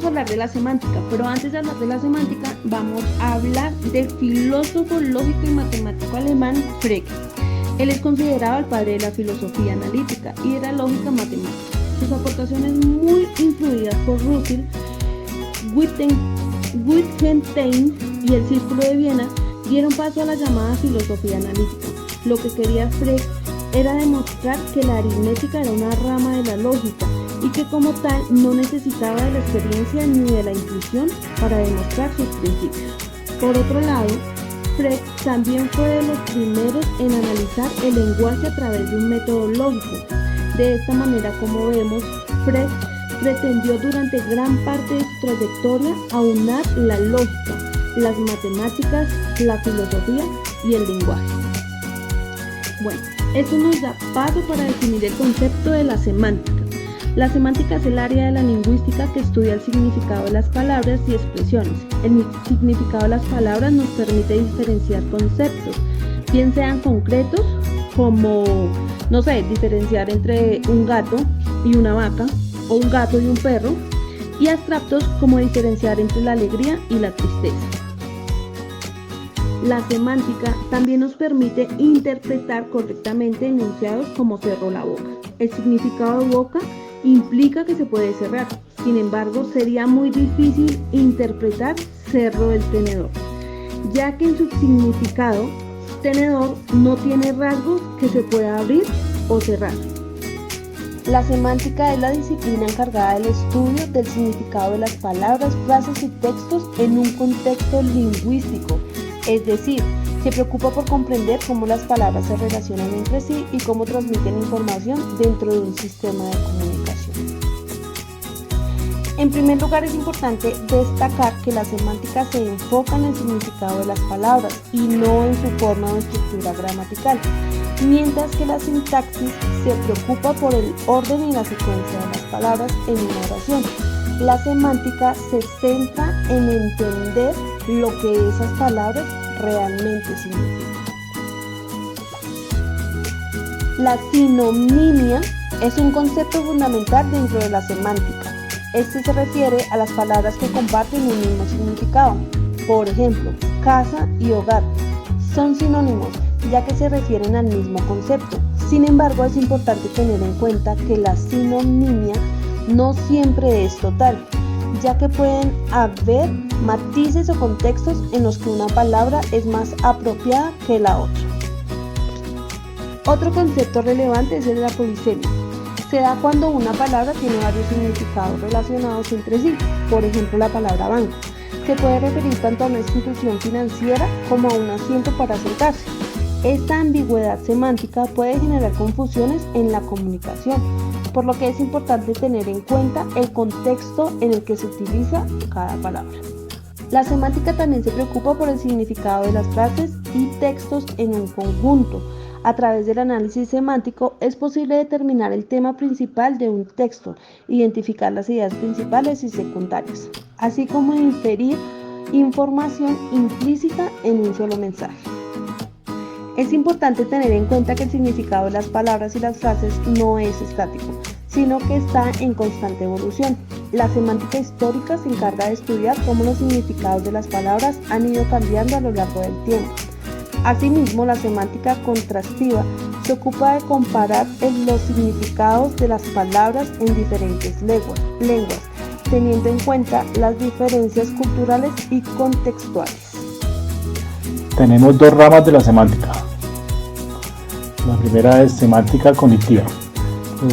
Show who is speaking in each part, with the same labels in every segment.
Speaker 1: hablar de la semántica, pero antes de hablar de la semántica vamos a hablar del filósofo lógico y matemático alemán Frege. Él es considerado el padre de la filosofía analítica y de la lógica matemática. Sus aportaciones, muy influidas por Russell, Wittgenstein y el Círculo de Viena, dieron paso a la llamada filosofía analítica. Lo que quería Frege era demostrar que la aritmética era una rama de la lógica y que como tal no necesitaba de la experiencia ni de la intuición para demostrar sus principios. Por otro lado, Frege también fue de los primeros en analizar el lenguaje a través de un método lógico. De esta manera, como vemos, Frege pretendió durante gran parte de su trayectoria aunar la lógica, las matemáticas, la filosofía y el lenguaje. Bueno, esto nos da paso para definir el concepto de la semántica. La semántica es el área de la lingüística que estudia el significado de las palabras y expresiones. El significado de las palabras nos permite diferenciar conceptos, bien sean concretos, como, diferenciar entre un gato y una vaca, o un gato y un perro, y abstractos, como diferenciar entre la alegría y la tristeza. La semántica también nos permite interpretar correctamente enunciados como cerró la boca. El significado de boca implica que se puede cerrar, sin embargo sería muy difícil interpretar cerró el tenedor, ya que en su significado tenedor no tiene rasgos que se pueda abrir o cerrar. La semántica es la disciplina encargada del estudio del significado de las palabras, frases y textos en un contexto lingüístico, es decir, se preocupa por comprender cómo las palabras se relacionan entre sí y cómo transmiten información dentro de un sistema de comunicación. En primer lugar, es importante destacar que la semántica se enfoca en el significado de las palabras y no en su forma o estructura gramatical, mientras que la sintaxis se preocupa por el orden y la secuencia de las palabras en una oración. La semántica se centra en entender lo que esas palabras realmente significan. La sinonimia es un concepto fundamental dentro de la semántica. Este se refiere a las palabras que comparten un mismo significado. Por ejemplo, casa y hogar son sinónimos, ya que se refieren al mismo concepto. Sin embargo, es importante tener en cuenta que la sinonimia no siempre es total, ya que pueden haber matices o contextos en los que una palabra es más apropiada que la otra. Otro concepto relevante es el de la polisemia. Se da cuando una palabra tiene varios significados relacionados entre sí. Por ejemplo, la palabra banco se puede referir tanto a una institución financiera como a un asiento para sentarse. Esta ambigüedad semántica puede generar confusiones en la comunicación, por lo que es importante tener en cuenta el contexto en el que se utiliza cada palabra. La semántica también se preocupa por el significado de las frases y textos en un conjunto. A través del análisis semántico es posible determinar el tema principal de un texto, identificar las ideas principales y secundarias, así como inferir información implícita en un solo mensaje. Es importante tener en cuenta que el significado de las palabras y las frases no es estático, sino que está en constante evolución. La semántica histórica se encarga de estudiar cómo los significados de las palabras han ido cambiando a lo largo del tiempo. Asimismo, la semántica contrastiva se ocupa de comparar los significados de las palabras en diferentes lenguas, teniendo en cuenta las diferencias culturales y contextuales.
Speaker 2: Tenemos dos ramas de la semántica. La primera es semántica cognitiva.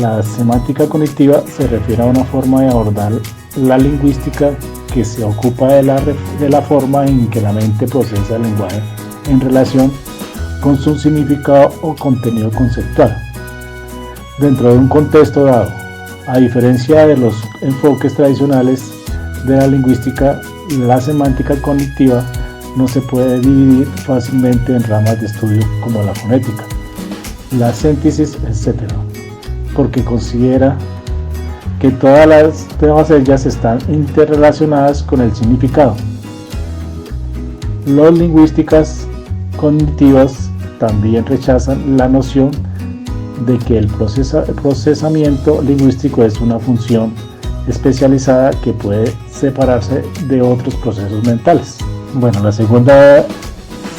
Speaker 2: La semántica cognitiva se refiere a una forma de abordar la lingüística que se ocupa de la forma en que la mente procesa el lenguaje en relación con su significado o contenido conceptual dentro de un contexto dado. A diferencia de los enfoques tradicionales de la lingüística, la semántica cognitiva no se puede dividir fácilmente en ramas de estudio como la fonética, la síntesis, etc., porque considera que todas ellas están interrelacionadas con el significado. Los lingüistas cognitivas también rechazan la noción de que el procesamiento lingüístico es una función especializada que puede separarse de otros procesos mentales. Bueno, la segunda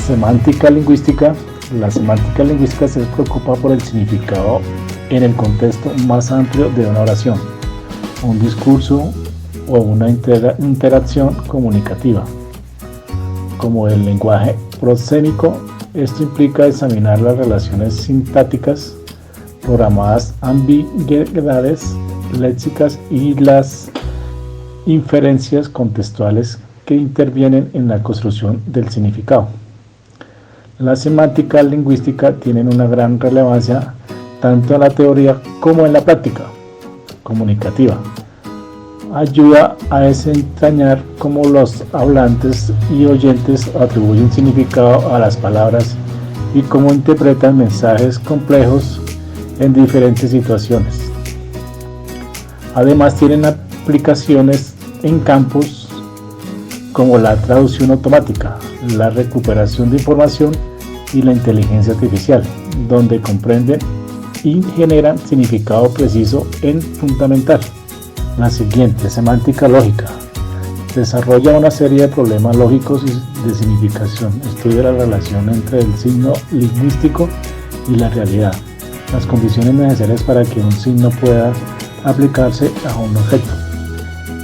Speaker 2: semántica lingüística. La semántica lingüística se preocupa por el significado en el contexto más amplio de una oración, un discurso o una interacción comunicativa. Como el lenguaje prosémico, esto implica examinar las relaciones sintácticas, programadas ambigüedades léxicas y las inferencias contextuales que intervienen en la construcción del significado. La semántica lingüística tiene una gran relevancia tanto en la teoría como en la práctica comunicativa. Ayuda a desentrañar cómo los hablantes y oyentes atribuyen significado a las palabras y cómo interpretan mensajes complejos en diferentes situaciones. Además, tienen aplicaciones en campos como la traducción automática, la recuperación de información y la inteligencia artificial, donde comprenden y generan significado preciso en fundamental. La siguiente, semántica lógica. Desarrolla una serie de problemas lógicos y de significación. Estudia la relación entre el signo lingüístico y la realidad, las condiciones necesarias para que un signo pueda aplicarse a un objeto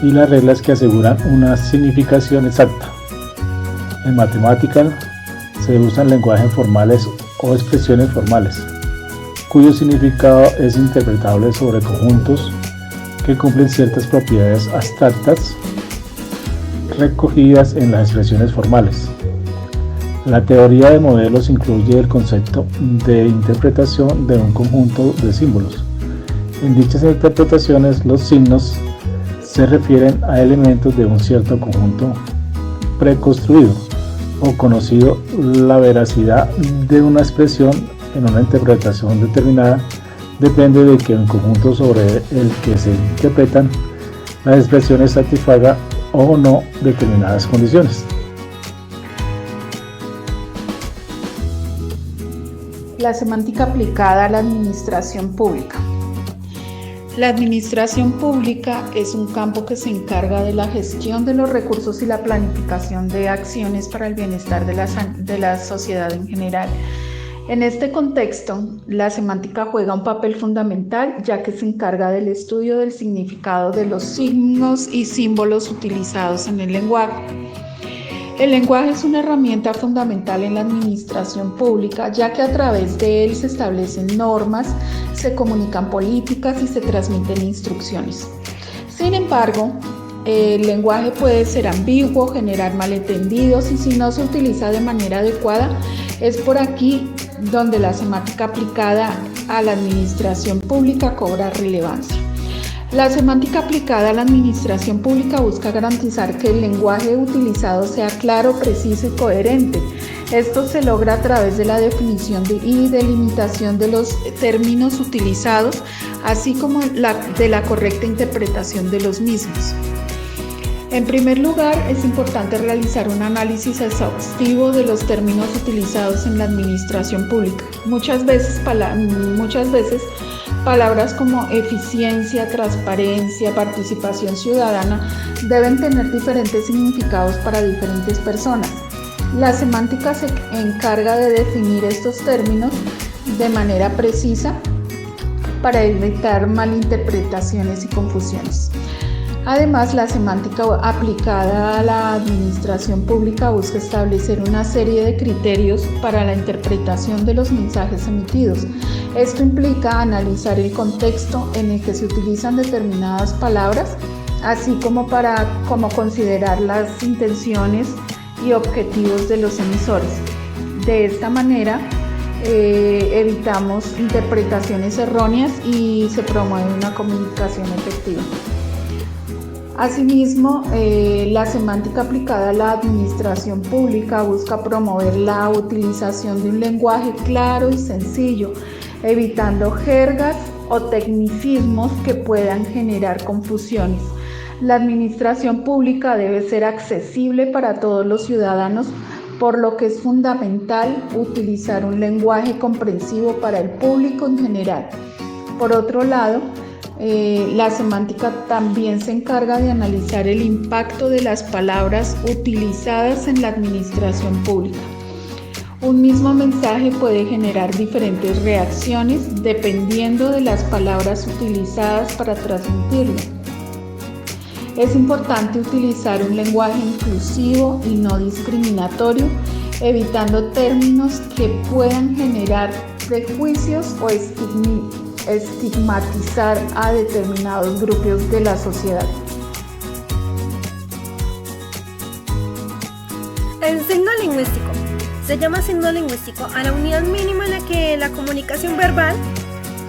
Speaker 2: y las reglas que aseguran una significación exacta. En matemática se usan lenguajes formales o expresiones formales, cuyo significado es interpretable sobre conjuntos que cumplen ciertas propiedades abstractas recogidas en las expresiones formales. La teoría de modelos incluye el concepto de interpretación de un conjunto de símbolos. En dichas interpretaciones, los signos se refieren a elementos de un cierto conjunto preconstruido o conocido. La veracidad de una expresión en una interpretación determinada depende de que el conjunto sobre el que se interpretan las expresiones satisfaga o no determinadas condiciones.
Speaker 3: La semántica aplicada a la administración pública. La administración pública es un campo que se encarga de la gestión de los recursos y la planificación de acciones para el bienestar de la sociedad en general. En este contexto, la semántica juega un papel fundamental, ya que se encarga del estudio del significado de los signos y símbolos utilizados en el lenguaje. El lenguaje es una herramienta fundamental en la administración pública, ya que a través de él se establecen normas, se comunican políticas y se transmiten instrucciones. Sin embargo, el lenguaje puede ser ambiguo, generar malentendidos y si no se utiliza de manera adecuada, es por aquí donde la semántica aplicada a la administración pública cobra relevancia. La semántica aplicada a la administración pública busca garantizar que el lenguaje utilizado sea claro, preciso y coherente. Esto se logra a través de la definición y delimitación de los términos utilizados, así como de la correcta interpretación de los mismos. En primer lugar, es importante realizar un análisis exhaustivo de los términos utilizados en la administración pública. Muchas veces palabras como eficiencia, transparencia, participación ciudadana deben tener diferentes significados para diferentes personas. La semántica se encarga de definir estos términos de manera precisa para evitar malinterpretaciones y confusiones. Además, la semántica aplicada a la administración pública busca establecer una serie de criterios para la interpretación de los mensajes emitidos. Esto implica analizar el contexto en el que se utilizan determinadas palabras, así como considerar las intenciones y objetivos de los emisores. De esta manera, evitamos interpretaciones erróneas y se promueve una comunicación efectiva. Asimismo, la semántica aplicada a la administración pública busca promover la utilización de un lenguaje claro y sencillo, evitando jergas o tecnicismos que puedan generar confusiones. La administración pública debe ser accesible para todos los ciudadanos, por lo que es fundamental utilizar un lenguaje comprensivo para el público en general. Por otro lado, La semántica también se encarga de analizar el impacto de las palabras utilizadas en la administración pública. Un mismo mensaje puede generar diferentes reacciones dependiendo de las palabras utilizadas para transmitirlo. Es importante utilizar un lenguaje inclusivo y no discriminatorio, evitando términos que puedan generar prejuicios o estigmatizar a determinados grupos de la sociedad.
Speaker 4: El signo lingüístico. Se llama signo lingüístico a la unidad mínima en la que la comunicación verbal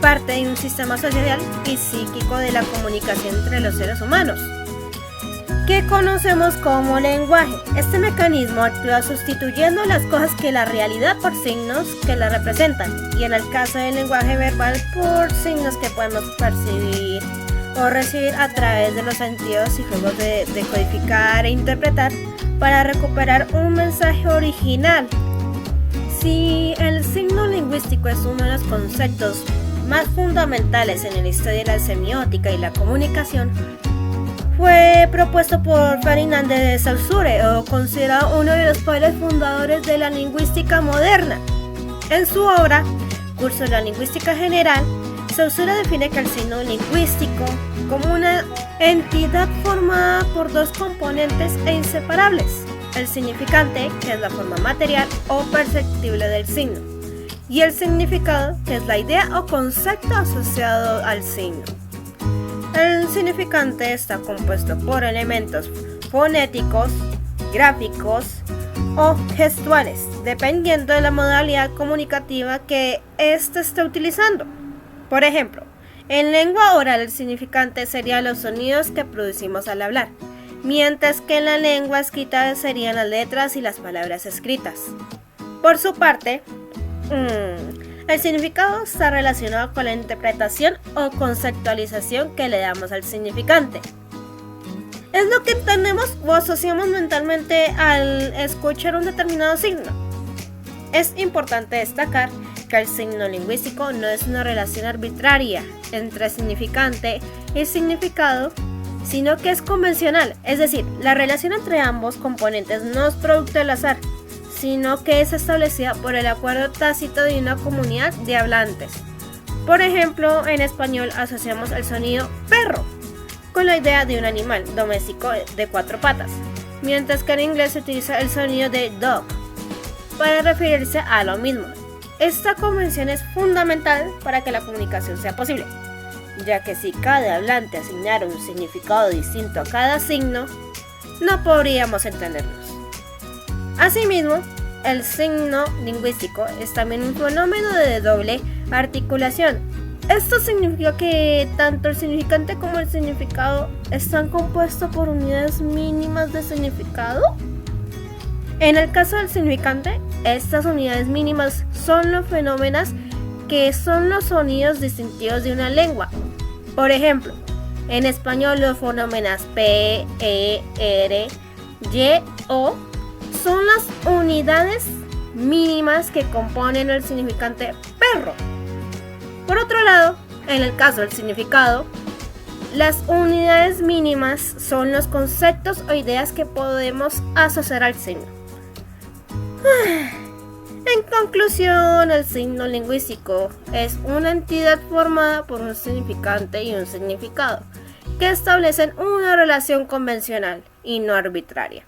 Speaker 4: parte de un sistema social y psíquico de la comunicación entre los seres humanos, que conocemos como lenguaje. Este mecanismo actúa sustituyendo las cosas que la realidad por signos que la representan, y en el caso del lenguaje verbal por signos que podemos percibir o recibir a través de los sentidos y juegos de decodificar e interpretar para recuperar un mensaje original. Si el signo lingüístico es uno de los conceptos más fundamentales en la historia de la semiótica y la comunicación, fue propuesto por Ferdinand de Saussure, o considerado uno de los padres fundadores de la lingüística moderna. En su obra, Curso de la Lingüística General, Saussure define que el signo lingüístico como una entidad formada por dos componentes e inseparables: el significante, que es la forma material o perceptible del signo, y el significado, que es la idea o concepto asociado al signo. El significante está compuesto por elementos fonéticos, gráficos o gestuales, dependiendo de la modalidad comunicativa que éste esté utilizando. Por ejemplo, en lengua oral el significante serían los sonidos que producimos al hablar, mientras que en la lengua escrita serían las letras y las palabras escritas. Por su parte, el significado está relacionado con la interpretación o conceptualización que le damos al significante. Es lo que entendemos o asociamos mentalmente al escuchar un determinado signo. Es importante destacar que el signo lingüístico no es una relación arbitraria entre significante y significado, sino que es convencional, es decir, la relación entre ambos componentes no es producto del azar, sino que es establecida por el acuerdo tácito de una comunidad de hablantes. Por ejemplo, en español asociamos el sonido perro con la idea de un animal doméstico de 4 patas, mientras que en inglés se utiliza el sonido de dog para referirse a lo mismo. Esta convención es fundamental para que la comunicación sea posible, ya que si cada hablante asignara un significado distinto a cada signo, no podríamos entendernos. Asimismo, el signo lingüístico es también un fenómeno de doble articulación. Esto significa que tanto el significante como el significado están compuestos por unidades mínimas de significado. En el caso del significante, estas unidades mínimas son los fenómenos que son los sonidos distintivos de una lengua. Por ejemplo, en español los fonemas P, E, R, Y, O son las unidades mínimas que componen el significante perro. Por otro lado, en el caso del significado, las unidades mínimas son los conceptos o ideas que podemos asociar al signo. En conclusión, el signo lingüístico es una entidad formada por un significante y un significado, que establecen una relación convencional y no arbitraria.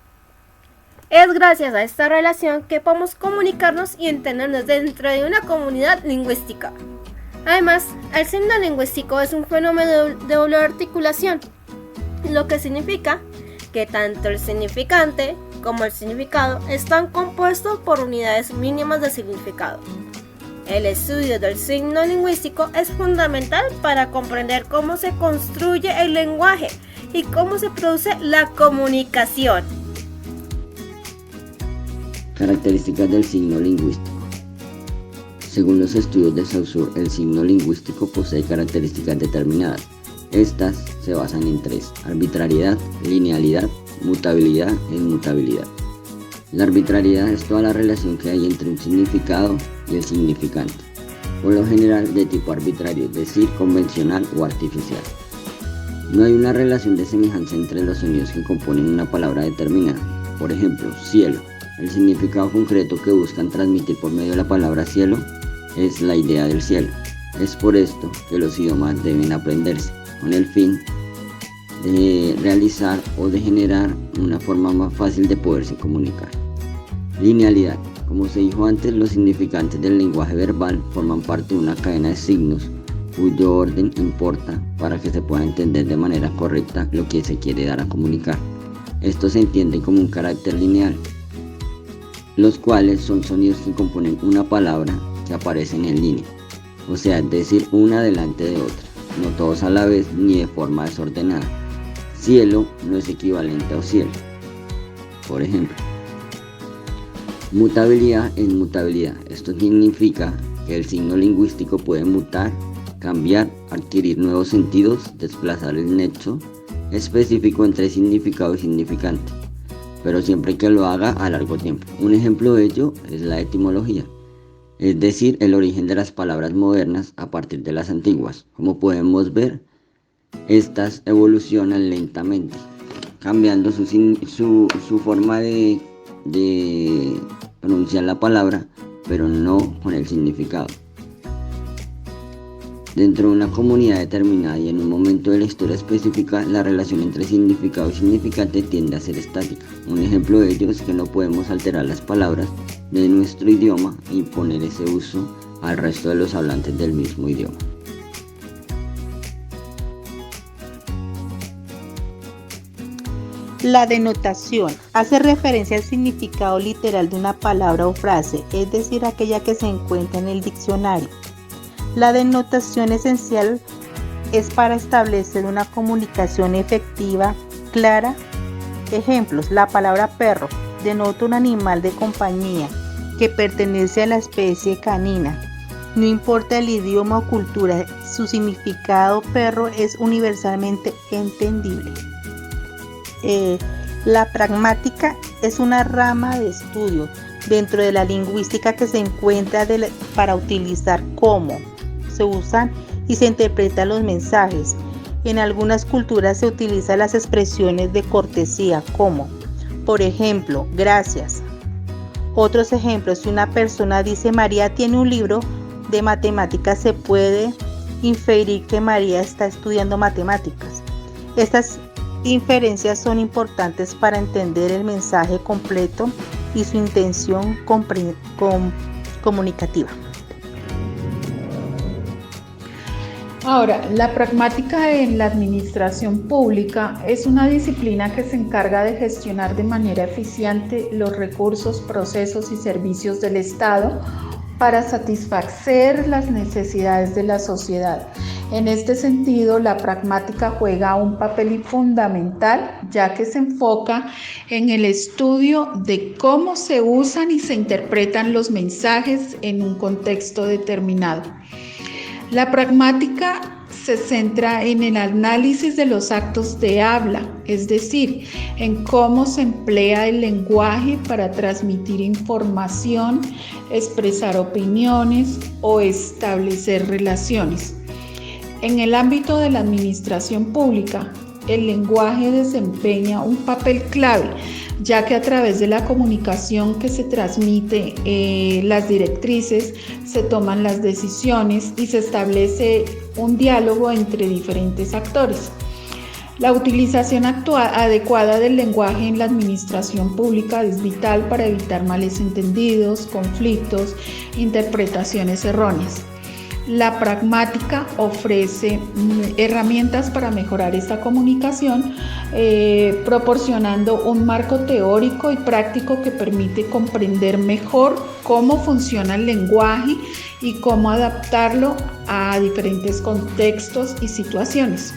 Speaker 4: Es gracias a esta relación que podemos comunicarnos y entendernos dentro de una comunidad lingüística. Además, el signo lingüístico es un fenómeno de doble articulación, lo que significa que tanto el significante como el significado están compuestos por unidades mínimas de significado. El estudio del signo lingüístico es fundamental para comprender cómo se construye el lenguaje y cómo se produce la comunicación.
Speaker 5: Características del signo lingüístico. Según los estudios de Saussure, el signo lingüístico posee características determinadas. Estas se basan en 3: arbitrariedad, linealidad, mutabilidad e inmutabilidad. La arbitrariedad es toda la relación que hay entre un significado y el significante. por lo general de tipo arbitrario, es decir, convencional o artificial. No hay una relación de semejanza entre los sonidos que componen una palabra determinada. Por ejemplo, cielo. El significado concreto que buscan transmitir por medio de la palabra cielo es la idea del cielo. Es por esto que los idiomas deben aprenderse, con el fin de realizar o de generar una forma más fácil de poderse comunicar. Linealidad. Como se dijo antes, los significantes del lenguaje verbal forman parte de una cadena de signos cuyo orden importa para que se pueda entender de manera correcta lo que se quiere dar a comunicar. Esto se entiende como un carácter lineal, los cuales son sonidos que componen una palabra que aparecen en línea, o sea, es decir, una delante de otra, no todos a la vez ni de forma desordenada. Cielo no es equivalente a cielo. Por ejemplo, mutabilidad es mutabilidad. Esto significa que el signo lingüístico puede mutar, cambiar, adquirir nuevos sentidos, desplazar el nexo específico entre significado y significante, pero siempre que lo haga a largo tiempo. Un ejemplo de ello es la etimología, es decir, el origen de las palabras modernas a partir de las antiguas. Como podemos ver, estas evolucionan lentamente, cambiando su forma de pronunciar la palabra, pero no con el significado. Dentro de una comunidad determinada y en un momento de la historia específica, la relación entre significado y significante tiende a ser estática. Un ejemplo de ello es que no podemos alterar las palabras de nuestro idioma e imponer ese uso al resto de los hablantes del mismo idioma.
Speaker 6: La denotación hace referencia al significado literal de una palabra o frase, es decir, aquella que se encuentra en el diccionario. La denotación esencial es para establecer una comunicación efectiva, clara. Ejemplos: la palabra perro denota un animal de compañía que pertenece a la especie canina. No importa el idioma o cultura, su significado perro es universalmente entendible. La pragmática es una rama de estudio dentro de la lingüística que se encuentra para utilizar cómo se usan y se interpretan los mensajes. En algunas culturas se utilizan las expresiones de cortesía como, por ejemplo, gracias. Otros ejemplos: si una persona dice María tiene un libro de matemáticas, se puede inferir que María está estudiando matemáticas. Estas inferencias son importantes para entender el mensaje completo y su intención comunicativa.
Speaker 3: Ahora, la pragmática en la administración pública es una disciplina que se encarga de gestionar de manera eficiente los recursos, procesos y servicios del Estado para satisfacer las necesidades de la sociedad. En este sentido, la pragmática juega un papel fundamental, ya que se enfoca en el estudio de cómo se usan y se interpretan los mensajes en un contexto determinado. La pragmática se centra en el análisis de los actos de habla, es decir, en cómo se emplea el lenguaje para transmitir información, expresar opiniones o establecer relaciones. En el ámbito de la administración pública, el lenguaje desempeña un papel clave, ya que a través de la comunicación que se transmite las directrices, se toman las decisiones y se establece un diálogo entre diferentes actores. La utilización adecuada del lenguaje en la administración pública es vital para evitar malos entendidos, conflictos, interpretaciones erróneas. La pragmática ofrece herramientas para mejorar esta comunicación, proporcionando un marco teórico y práctico que permite comprender mejor cómo funciona el lenguaje y cómo adaptarlo a diferentes contextos y situaciones.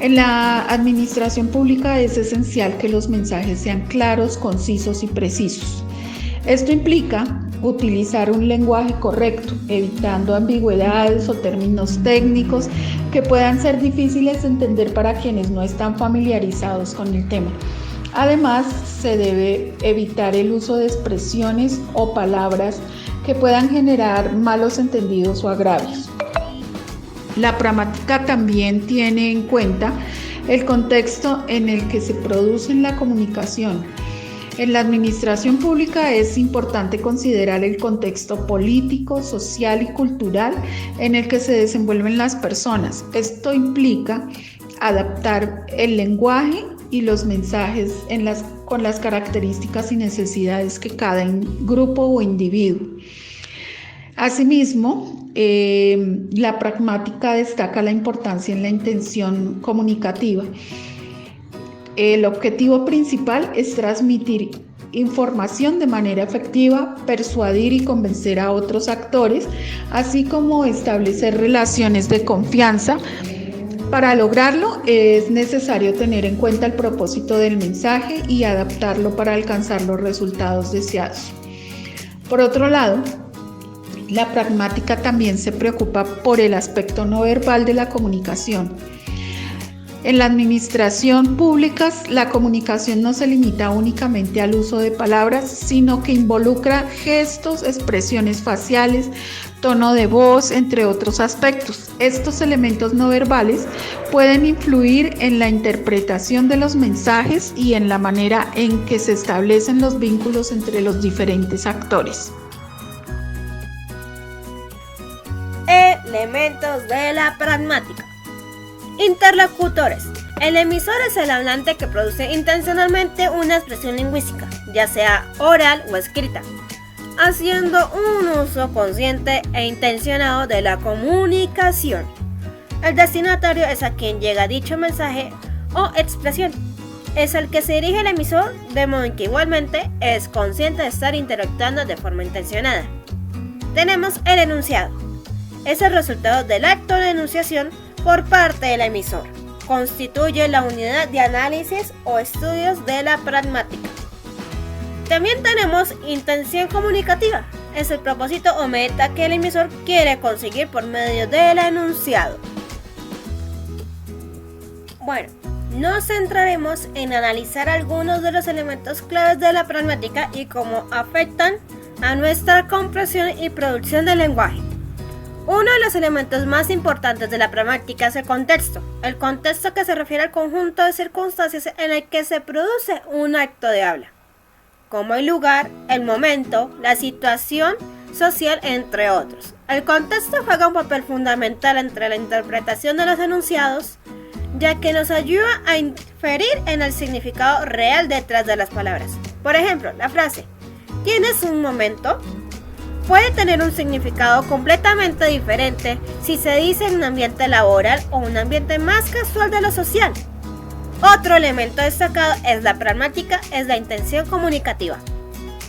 Speaker 3: En la administración pública es esencial que los mensajes sean claros, concisos y precisos. Esto implica utilizar un lenguaje correcto, evitando ambigüedades o términos técnicos que puedan ser difíciles de entender para quienes no están familiarizados con el tema. Además, se debe evitar el uso de expresiones o palabras que puedan generar malos entendidos o agravios. La pragmática también tiene en cuenta el contexto en el que se produce la comunicación. En la administración pública es importante considerar el contexto político, social y cultural en el que se desenvuelven las personas. Esto implica adaptar el lenguaje y los mensajes con las características y necesidades que cada grupo o individuo. Asimismo, la pragmática destaca la importancia en la intención comunicativa. El objetivo principal es transmitir información de manera efectiva, persuadir y convencer a otros actores, así como establecer relaciones de confianza. Para lograrlo es necesario tener en cuenta el propósito del mensaje y adaptarlo para alcanzar los resultados deseados. Por otro lado, la pragmática también se preocupa por el aspecto no verbal de la comunicación. En la administración pública, la comunicación no se limita únicamente al uso de palabras, sino que involucra gestos, expresiones faciales, tono de voz, entre otros aspectos. Estos elementos no verbales pueden influir en la interpretación de los mensajes y en la manera en que se establecen los vínculos entre los diferentes actores.
Speaker 4: Elementos de la pragmática. Interlocutores. El emisor es el hablante que produce intencionalmente una expresión lingüística, ya sea oral o escrita, haciendo un uso consciente e intencionado de la comunicación. El destinatario es a quien llega dicho mensaje o expresión. Es al que se dirige el emisor, de modo que igualmente es consciente de estar interactuando de forma intencionada. Tenemos el enunciado. Es el resultado del acto de enunciación por parte del emisor. Constituye la unidad de análisis o estudios de la pragmática. También tenemos intención comunicativa. Es el propósito o meta que el emisor quiere conseguir por medio del enunciado. Bueno, nos centraremos en analizar algunos de los elementos claves de la pragmática y cómo afectan a nuestra comprensión y producción del lenguaje. Uno de los elementos más importantes de la pragmática es el contexto. El contexto que se refiere al conjunto de circunstancias en el que se produce un acto de habla, como el lugar, el momento, la situación social, entre otros. El contexto juega un papel fundamental entre la interpretación de los enunciados, ya que nos ayuda a inferir en el significado real detrás de las palabras. Por ejemplo, la frase ¿tienes un momento? Puede tener un significado completamente diferente si se dice en un ambiente laboral o un ambiente más casual de lo social. Otro elemento destacado es la pragmática, es la intención comunicativa.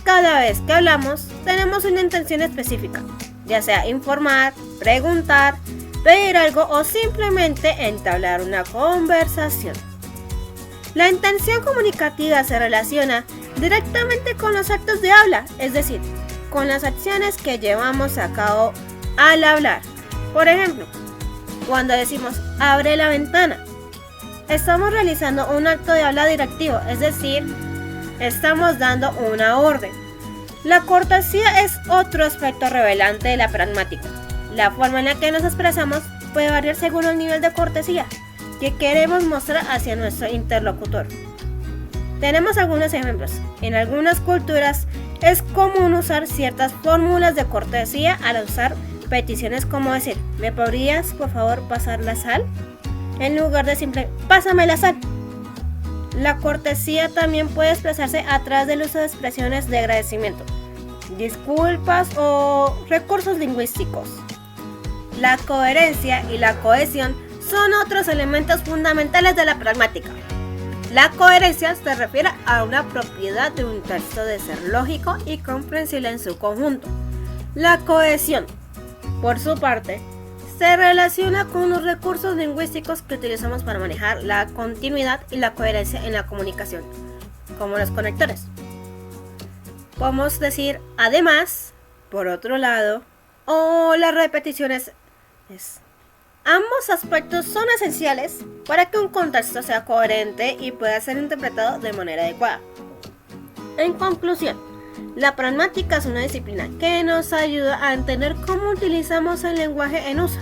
Speaker 4: Cada vez que hablamos, tenemos una intención específica, ya sea informar, preguntar, pedir algo o simplemente entablar una conversación. La intención comunicativa se relaciona directamente con los actos de habla, es decir, con las acciones que llevamos a cabo al hablar. Por ejemplo, cuando decimos abre la ventana, estamos realizando un acto de habla directivo, es decir, estamos dando una orden. La cortesía es otro aspecto revelante de la pragmática. La forma en la que nos expresamos puede variar según el nivel de cortesía que queremos mostrar hacia nuestro interlocutor. Tenemos algunos ejemplos. En algunas culturas es común usar ciertas fórmulas de cortesía al usar peticiones como decir ¿me podrías por favor pasar la sal? En lugar de simple pásame la sal. La cortesía también puede expresarse a través del uso de expresiones de agradecimiento, disculpas o recursos lingüísticos. La coherencia y la cohesión son otros elementos fundamentales de la pragmática. La coherencia se refiere a una propiedad de un texto de ser lógico y comprensible en su conjunto. La cohesión, por su parte, se relaciona con los recursos lingüísticos que utilizamos para manejar la continuidad y la coherencia en la comunicación, como los conectores. Podemos decir además, por otro lado, o las repeticiones. Ambos aspectos son esenciales para que un contexto sea coherente y pueda ser interpretado de manera adecuada. En conclusión, La pragmática es una disciplina que nos ayuda a entender cómo utilizamos el lenguaje en uso,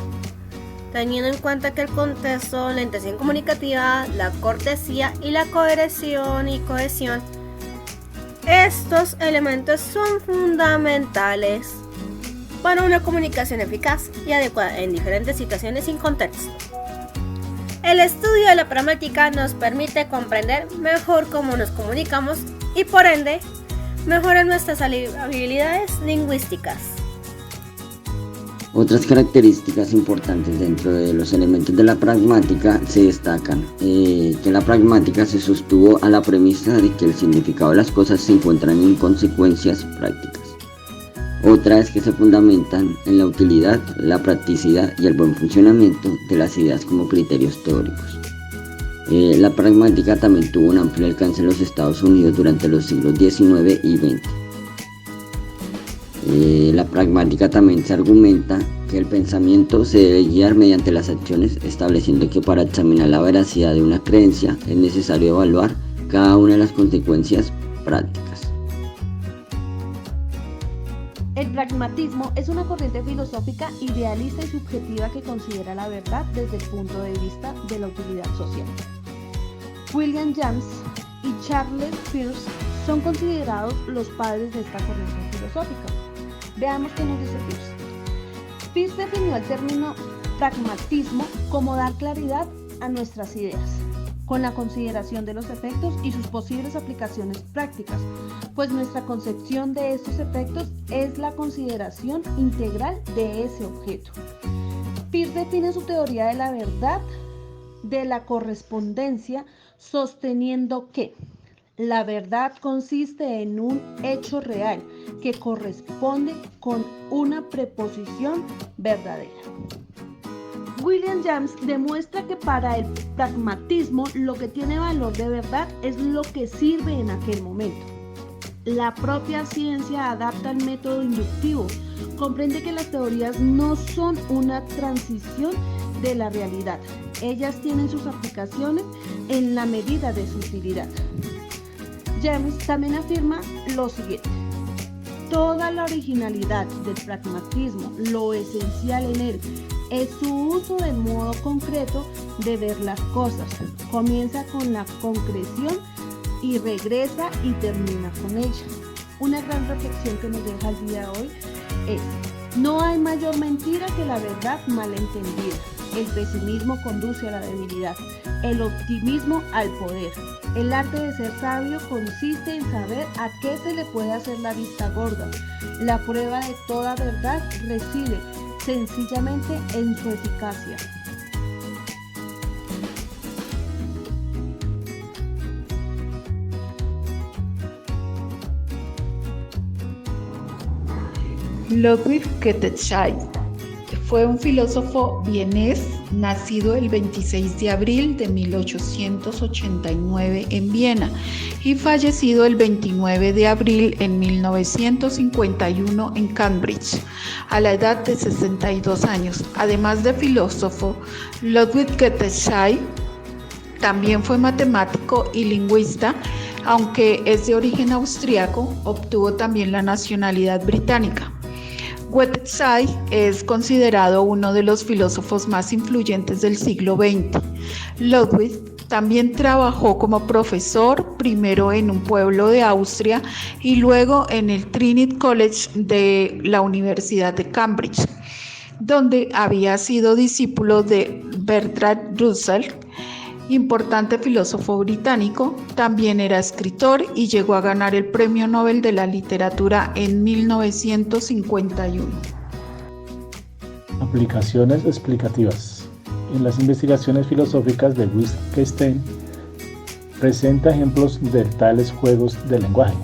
Speaker 4: teniendo en cuenta que el contexto, la intención comunicativa, la cortesía y la cohesión estos elementos son fundamentales para una comunicación eficaz y adecuada en diferentes situaciones y contextos. El estudio de la pragmática nos permite comprender mejor cómo nos comunicamos y por ende mejorar nuestras habilidades lingüísticas.
Speaker 5: Otras características importantes dentro de los elementos de la pragmática se destacan que la pragmática se sostuvo a la premisa de que el significado de las cosas se encuentran en consecuencias prácticas. Otra es que se fundamentan en la utilidad, la practicidad y el buen funcionamiento de las ideas como criterios teóricos. La pragmática también tuvo un amplio alcance en los Estados Unidos durante los siglos XIX y XX. La pragmática también se argumenta que el pensamiento se debe guiar mediante las acciones, estableciendo que para examinar la veracidad de una creencia es necesario evaluar cada una de las consecuencias prácticas.
Speaker 1: El pragmatismo es una corriente filosófica idealista y subjetiva que considera la verdad desde el punto de vista de la utilidad social. William James y Charles Peirce son considerados los padres de esta corriente filosófica. Veamos qué nos dice Peirce. Peirce definió el término pragmatismo como dar claridad a nuestras ideas, con la consideración de los efectos y sus posibles aplicaciones prácticas, pues nuestra concepción de estos efectos es la consideración integral de ese objeto. Peirce define su teoría de la verdad de la correspondencia sosteniendo que la verdad consiste en un hecho real que corresponde con una preposición verdadera. William James demuestra que para el pragmatismo lo que tiene valor de verdad es lo que sirve en aquel momento. La propia ciencia adapta el método inductivo, comprende que las teorías no son una transición de la realidad, ellas tienen sus aplicaciones en la medida de su utilidad. James también afirma lo siguiente: toda la originalidad del pragmatismo, lo esencial en él, es su uso del modo concreto de ver las cosas. Comienza con la concreción y regresa y termina con ella. Una gran reflexión que nos deja el día de hoy es: no hay mayor mentira que la verdad mal entendida. El pesimismo conduce a la debilidad, el optimismo al poder. El arte de ser sabio consiste en saber a qué se le puede hacer la vista gorda. La prueba de toda verdad reside sencillamente en su eficacia.
Speaker 3: Ludwig Wittgenstein fue un filósofo vienés nacido el 26 de abril de 1889 en Viena y fallecido el 29 de abril en 1951 en Cambridge, a la edad de 62 años. Además de filósofo, Ludwig Wittgenstein también fue matemático y lingüista, aunque es de origen austriaco, obtuvo también la nacionalidad británica. Wittgenstein es considerado uno de los filósofos más influyentes del siglo XX. Ludwig también trabajó como profesor, primero en un pueblo de Austria y luego en el Trinity College de la Universidad de Cambridge, donde había sido discípulo de Bertrand Russell, importante filósofo británico. También era escritor y llegó a ganar el Premio Nobel de la Literatura en 1951.
Speaker 2: Aplicaciones explicativas. En las investigaciones filosóficas de Wittgenstein presenta ejemplos de tales juegos de lenguaje: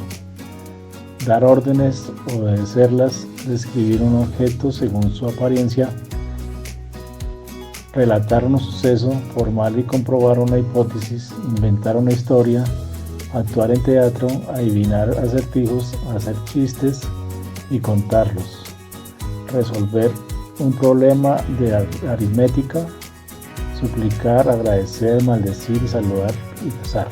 Speaker 2: dar órdenes, obedecerlas, describir un objeto según su apariencia, relatar un suceso, formar y comprobar una hipótesis, inventar una historia, actuar en teatro, adivinar acertijos, hacer chistes y contarlos, resolver un problema de aritmética, suplicar, agradecer, maldecir, saludar y rezar.